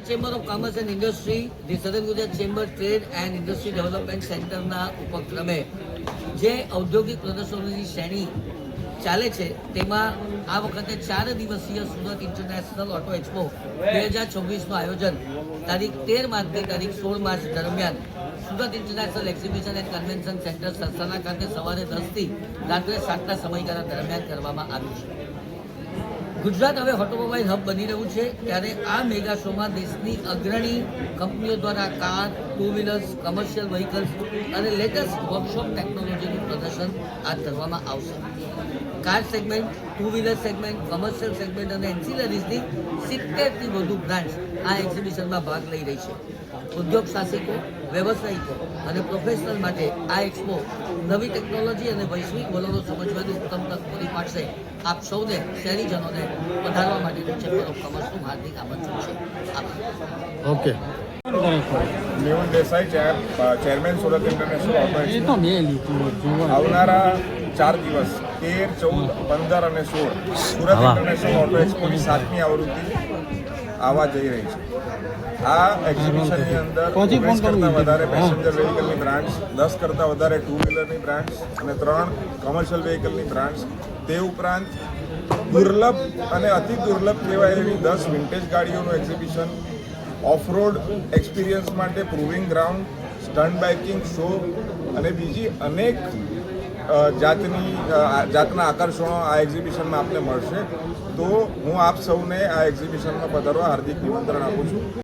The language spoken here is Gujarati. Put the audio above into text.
Chamber of commerce and industry the southern Gujarat chamber trade and industry development સેન્ટરના ઉપક્રમે જે ઔદ્યોગિક પ્રદર્શનોની શ્રેણી ચાલે છે તેમાં આ વખતે 4 દિવસીય સુરત ઇન્ટરનેશનલ ઓટો એક્સપો 2026નું આયોજન તારીખ 13 માર્ચથી તારીખ 16 માર્ચ દરમિયાન Surat international exhibition and convention centre Sarsana ખાતે સવારે 10થી રાત્રે 7ના સમયગાળા દરમિયાન કરવામાં આવ્યું છે. ગુજરાત હવે ઓટોમોબાઈલ હબ બની રહ્યું છે ત્યારે આ મેગા શોમાં દેશની અગ્રણી કંપનીઓ દ્વારા car, two wheelers, commercial vehicles અને લેટેસ્ટ વર્કશોપ ટેકનોલોજીનું પ્રદર્શન હાથ ધરવામાં આવશે. Car segment, two wheeler segment, commercial segment અને એન્સિલરીઝની 70થી વધુ બ્રાન્ડ્સ આ એક્ઝિબિશનમાં ભાગ લઈ રહી છે. ઉદ્યોગ સાહસિકો, વ્યવસાયિકો અને પ્રોફેશનલ માટે આ એક્સપો નવી ટેકનોલોજી અને વૈશ્વિક વલણો સમજવાની ઉત્તમ તક પૂરી પાડશે. આપ સૌને શહેરીજનોને પધારવા માટેનું ચેમ્બર ઓફ કોમર્સનું હાર્દિક આમંત્રણ છે. આભાર. Okay. Mehul Desai, chairman Surat international auto expo. આવનારા 4 દિવસ 13, 14, 15 અને 16 સુરત ઇન્ટરનેશનલ ઓટો એક્સપોની 7મી આવૃત્તિ આવવા જઈ રહી છે. આ એક્ઝિબિશનની અંદર 19 કરતાં વધારે પેસેન્જર વ્હીકલની બ્રાન્ડ્સ, 10 કરતાં વધારે ટુ વ્હીલરની બ્રાન્ડ્સ અને 3 કમર્શિયલ વ્હીકલની બ્રાન્ડ્સ, તે ઉપરાંત દુર્લભ અને અતિ દુર્લભ કહેવાય એવી 10 વિન્ટેજ ગાડીઓનું એક્ઝિબિશન, ઓફ-રોડ એક્સપિરિયન્સ માટે proving ground, stunt biking show અને બીજી અનેક જાતના આકર્ષણો આ એક્ઝિબિશનમાં આપને મળશે. તો હું આપ સૌને આ એક્ઝિબિશનમાં પધારવા હાર્દિક નિમંત્રણ આપું છું.